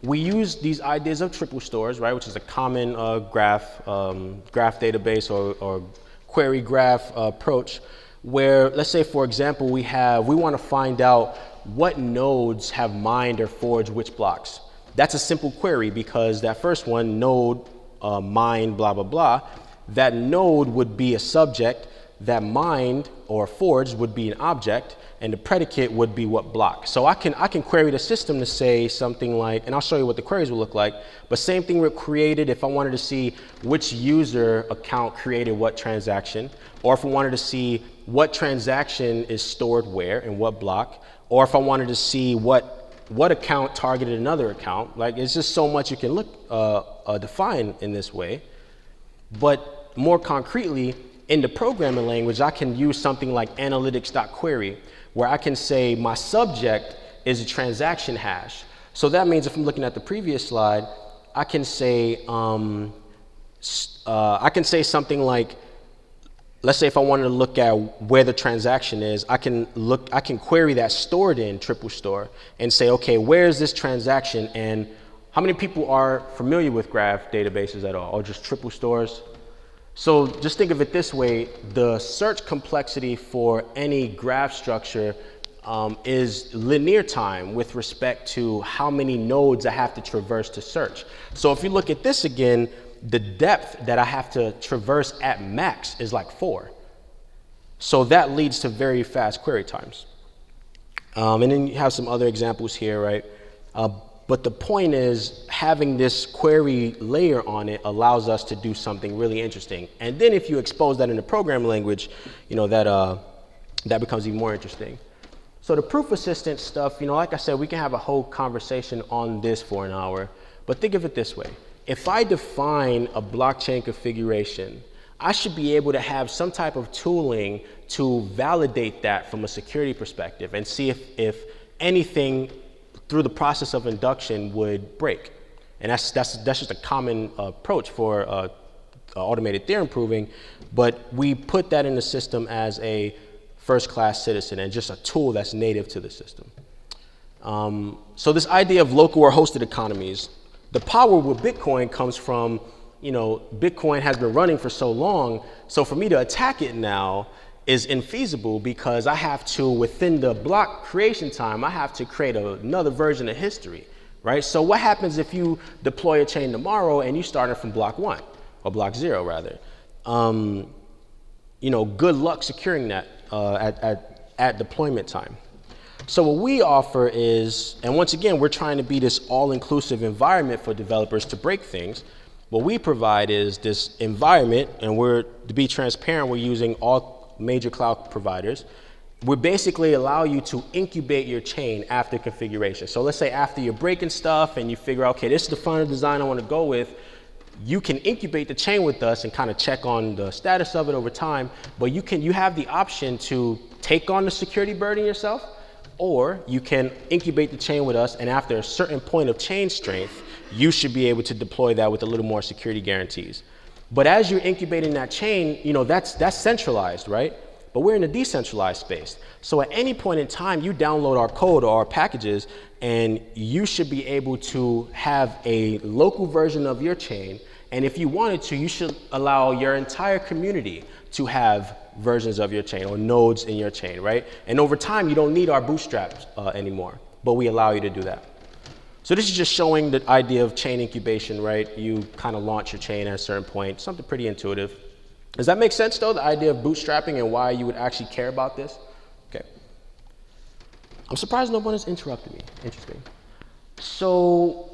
We use these ideas of triple stores, right, which is a common graph database or query graph approach, where let's say, for example, we want to find out what nodes have mined or forged which blocks. That's a simple query because that first one, node mined blah blah blah, that node would be a subject, that mined or forged would be an object, and the predicate would be what block. So I can query the system to say something like, and I'll show you what the queries will look like, but same thing with created if I wanted to see which user account created what transaction, or if I wanted to see what transaction is stored where and what block, or if I wanted to see what account targeted another account. Like, it's just so much you can define in this way. But more concretely, in the programming language, I can use something like analytics.query, where I can say my subject is a transaction hash. So that means if I'm looking at the previous slide, I can say something like, let's say if I wanted to look at where the transaction is, I can query that stored in triple store and say, okay, where is this transaction? And how many people are familiar with graph databases at all, or just triple stores? So just think of it this way, the search complexity for any graph structure is linear time with respect to how many nodes I have to traverse to search. So if you look at this again, the depth that I have to traverse at max is like 4. So that leads to very fast query times. And then you have some other examples here, right? But the point is, having this query layer on it allows us to do something really interesting. And then if you expose that in the programming language, that becomes even more interesting. So the proof assistant stuff, like I said, we can have a whole conversation on this for an hour. But think of it this way. If I define a blockchain configuration, I should be able to have some type of tooling to validate that from a security perspective and see if anything through the process of induction would break. And that's just a common approach for automated theorem proving, but we put that in the system as a first-class citizen and just a tool that's native to the system. So this idea of local or hosted economies, the power with Bitcoin comes from, Bitcoin has been running for so long, so for me to attack it now is infeasible because I have to, within the block creation time, I have to create another version of history, right? So what happens if you deploy a chain tomorrow and you started from block 1, or block 0 rather? Good luck securing that at deployment time. So what we offer is, and once again, we're trying to be this all-inclusive environment for developers to break things. What we provide is this environment, and to be transparent, we're using all major cloud providers. We basically allow you to incubate your chain after configuration. So let's say after you're breaking stuff and you figure out, okay, this is the final design I want to go with, you can incubate the chain with us and kind of check on the status of it over time, but you have the option to take on the security burden yourself, or you can incubate the chain with us, and after a certain point of chain strength, you should be able to deploy that with a little more security guarantees. But as you're incubating that chain, that's centralized, right? But we're in a decentralized space. So at any point in time, you download our code or our packages, and you should be able to have a local version of your chain. And if you wanted to, you should allow your entire community to have versions of your chain or nodes in your chain, right? And over time, you don't need our bootstraps anymore, but we allow you to do that. So this is just showing the idea of chain incubation, right? You kind of launch your chain at a certain point, something pretty intuitive. Does that make sense though, the idea of bootstrapping and why you would actually care about this? Okay. I'm surprised no one has interrupted me. Interesting. So,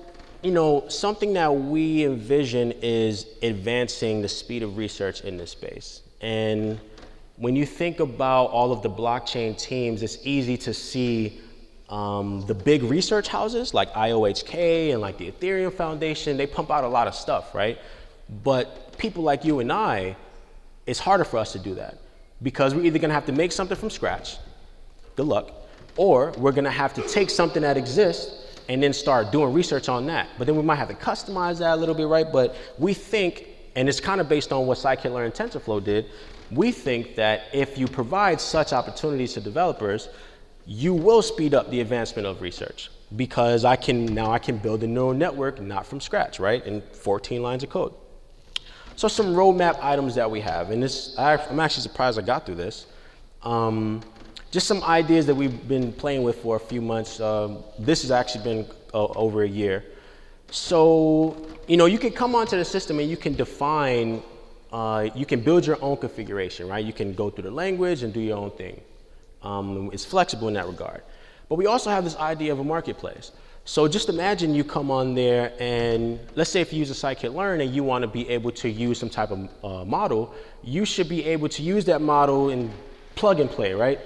something that we envision is advancing the speed of research in this space. And when you think about all of the blockchain teams, it's easy to see the big research houses like IOHK and like the Ethereum Foundation, they pump out a lot of stuff, right? But people like you and I, it's harder for us to do that because we're either gonna have to make something from scratch, good luck, or we're gonna have to take something that exists and then start doing research on that. But then we might have to customize that a little bit, right? But we think, and it's kind of based on what Scikit-learn and TensorFlow did, we think that if you provide such opportunities to developers, you will speed up the advancement of research because now I can build a neural network not from scratch, right? In 14 lines of code. So some roadmap items that we have, and I'm actually surprised I got through this. Just some ideas that we've been playing with for a few months. This has actually been over a year. So, you can come onto the system and you can define, you can build your own configuration, right? You can go through the language and do your own thing. It's flexible in that regard. But we also have this idea of a marketplace. So just imagine you come on there and let's say if you use a scikit-learn and you want to be able to use some type of model, you should be able to use that model and plug and play, right?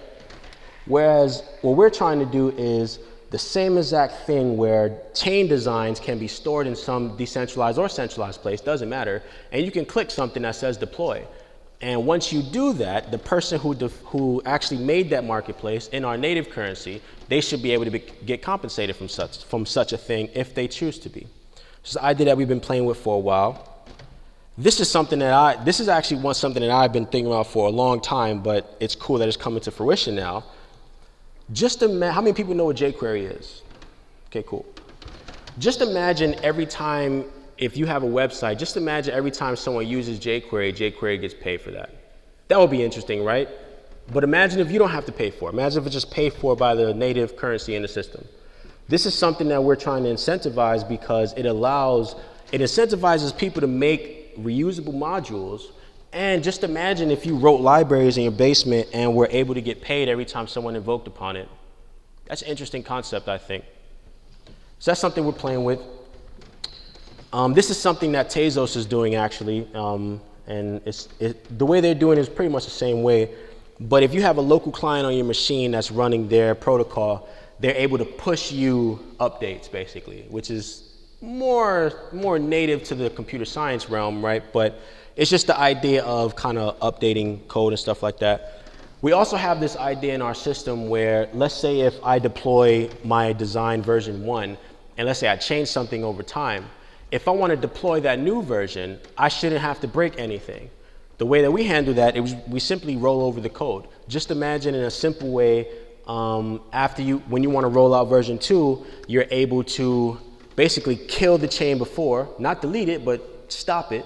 Whereas what we're trying to do is the same exact thing where chain designs can be stored in some decentralized or centralized place, doesn't matter, and you can click something that says deploy. And once you do that, the person who actually made that marketplace in our native currency, they should be able to get compensated from such a thing if they choose to be. This is an idea that we've been playing with for a while. This is something that this is actually something that I've been thinking about for a long time, but it's cool that it's coming to fruition now. Just imagine, how many people know what jQuery is? Okay, cool. Just imagine every time, if you have a website, just imagine every time someone uses jQuery, jQuery gets paid for that. That would be interesting, right? But imagine if you don't have to pay for it. Imagine if it's just paid for by the native currency in the system. This is something that we're trying to incentivize because it incentivizes people to make reusable modules. And just imagine if you wrote libraries in your basement and were able to get paid every time someone invoked upon it. That's an interesting concept, I think. So that's something we're playing with. This is something that Tezos is doing actually, and the way they're doing it is pretty much the same way. But if you have a local client on your machine that's running their protocol, they're able to push you updates basically, which is more native to the computer science realm, right? But it's just the idea of kind of updating code and stuff like that. We also have this idea in our system where, let's say if I deploy my design version 1, and let's say I change something over time, if I want to deploy that new version, I shouldn't have to break anything. The way that we handle that is we simply roll over the code. Just imagine in a simple way, when you want to roll out version 2, you're able to basically kill the chain before, not delete it, but stop it.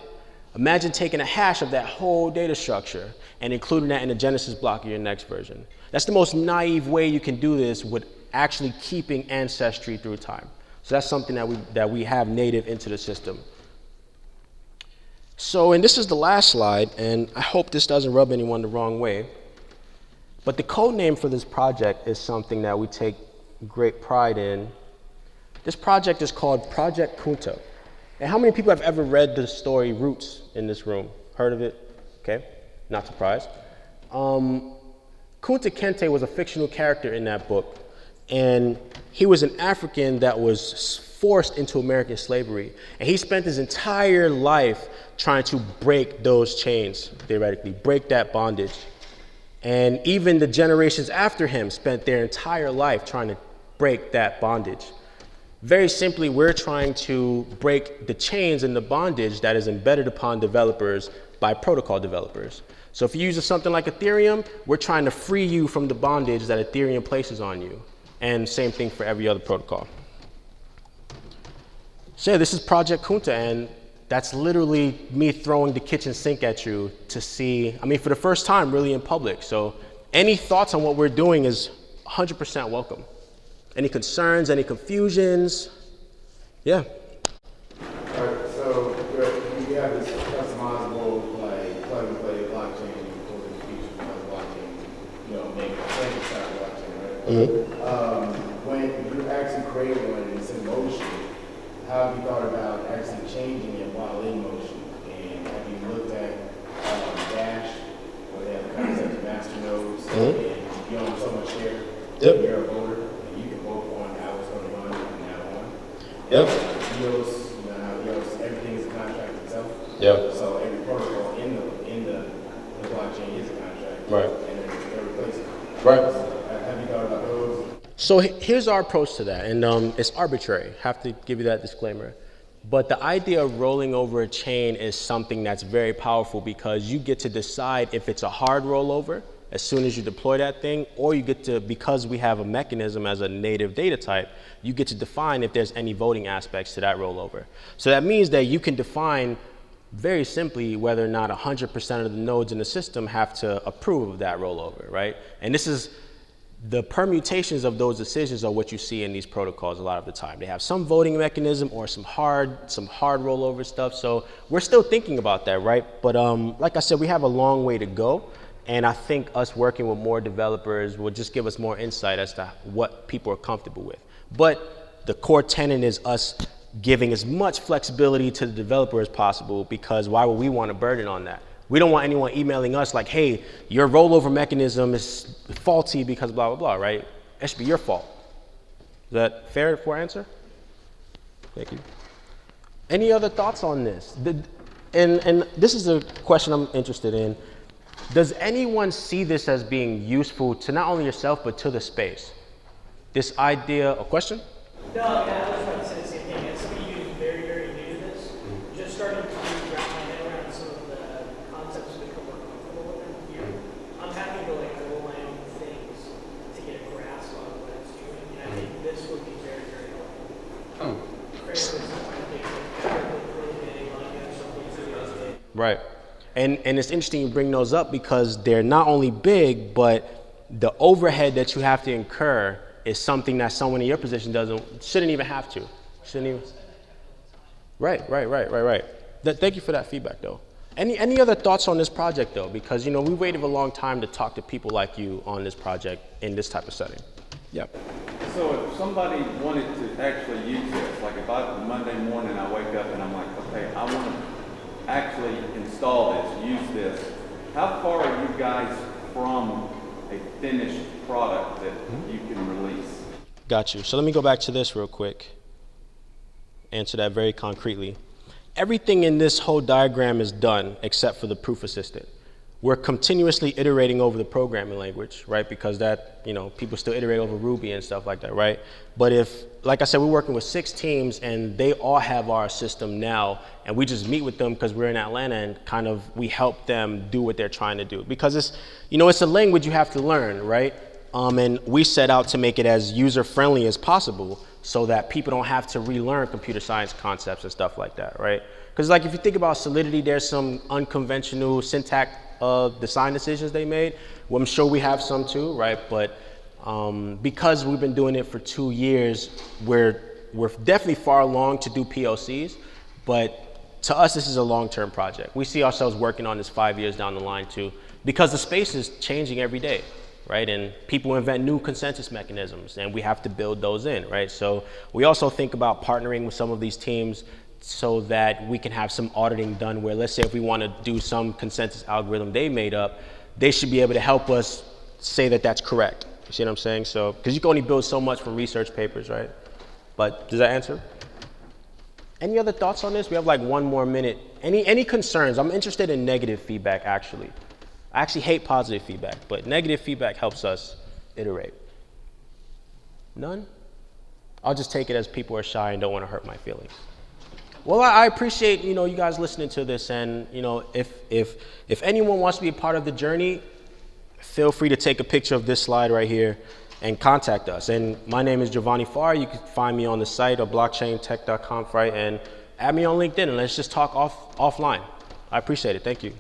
Imagine taking a hash of that whole data structure and including that in the Genesis block of your next version. That's the most naive way you can do this with actually keeping ancestry through time. So that's something that we have native into the system. So, and this is the last slide, and I hope this doesn't rub anyone the wrong way, but the code name for this project is something that we take great pride in. This project is called Project Kunta. And how many people have ever read the story Roots in this room? Heard of it? Okay, not surprised. Kunta Kinte was a fictional character in that book. And he was an African that was forced into American slavery. And he spent his entire life trying to break those chains, theoretically, break that bondage. And even the generations after him spent their entire life trying to break that bondage. Very simply, we're trying to break the chains and the bondage that is embedded upon developers by protocol developers. So if you use something like Ethereum, we're trying to free you from the bondage that Ethereum places on you. And same thing for every other protocol. So yeah, this is Project Kunta, and that's literally me throwing the kitchen sink at you to see, for the first time really in public. So any thoughts on what we're doing is 100% welcome. Any concerns, any confusions? Yeah. All right, so we have this customizable, like plug-and-play blockchain for the future of the blockchain, make a style blockchain, right? Mm-hmm. When you actually create one and it's in motion, how have you thought about actually changing it while in motion? And have you looked at Dash, where they have the concept of master nodes, and you own so much share, you're a voter. Yep. EOS, everything is a contract itself. Yep. So every protocol in the blockchain is a contract. Right. And they're replacing. Right. So, have you thought about those? So here's our approach to that, and it's arbitrary. Have to give you that disclaimer. But the idea of rolling over a chain is something that's very powerful because you get to decide if it's a hard rollover as soon as you deploy that thing, or you get to, because we have a mechanism as a native data type, you get to define if there's any voting aspects to that rollover. So that means that you can define very simply whether or not 100% of the nodes in the system have to approve of that rollover, right? And this is, the permutations of those decisions are what you see in these protocols a lot of the time. They have some voting mechanism or some hard rollover stuff. So we're still thinking about that, right? But like I said, we have a long way to go. And I think us working with more developers will just give us more insight as to what people are comfortable with. But the core tenet is us giving as much flexibility to the developer as possible, because why would we want a burden on that? We don't want anyone emailing us like, hey, your rollover mechanism is faulty because blah, blah, blah, right? That should be your fault. Is that fair for answer? Thank you. Any other thoughts on this? And this is a question I'm interested in. Does anyone see this as being useful to not only yourself, but to the space? This idea, a question? No, I was about to say the same thing. As somebody who's very, very new to this, just starting to wrap my head around some of the concepts to become more comfortable with them here. I'm happy to roll my own things to get a grasp on what it's doing, and I think this would be very, very helpful. Craig was I think really big on something you guys did. Right. And it's interesting you bring those up because they're not only big, but the overhead that you have to incur is something that someone in your position shouldn't even have to. Shouldn't even. Right. Thank you for that feedback, though. Any other thoughts on this project, though? Because we waited a long time to talk to people like you on this project in this type of setting. Yeah. So if somebody wanted to actually use this, like if Monday morning I wake up and I'm like, okay, I want to actually install this, use this, how far are you guys from a finished product that you can release? Got you. So let me go back to this real quick. Answer that very concretely. Everything in this whole diagram is done except for the proof assistant. we're continuously iterating over the programming language, right? Because that, people still iterate over Ruby and stuff like that, right? But if, like I said, we're working with 6 teams and they all have our system now, and we just meet with them because we're in Atlanta and kind of we help them do what they're trying to do. Because it's, it's a language you have to learn, right? And we set out to make it as user-friendly as possible so that people don't have to relearn computer science concepts and stuff like that, right? Because like if you think about Solidity, there's some unconventional syntax design decisions they made. Well, I'm sure we have some too, right? But because we've been doing it for 2 years, we're definitely far along to do POCs, but to us, this is a long-term project. We see ourselves working on this 5 years down the line too, because the space is changing every day, right? And people invent new consensus mechanisms and we have to build those in, right? So we also think about partnering with some of these teams so that we can have some auditing done where, let's say if we want to do some consensus algorithm they made up, they should be able to help us say that that's correct. You see what I'm saying? So, because you can only build so much from research papers, right? But does that answer? Any other thoughts on this? We have like 1 more minute. Any concerns? I'm interested in negative feedback, actually. I actually hate positive feedback, but negative feedback helps us iterate. None? I'll just take it as people are shy and don't want to hurt my feelings. Well, I appreciate, you guys listening to this, and, if anyone wants to be a part of the journey, feel free to take a picture of this slide right here and contact us. And my name is Jovonni Farr. You can find me on the site or blockchaintech.com, right? And add me on LinkedIn and let's just talk offline. I appreciate it. Thank you.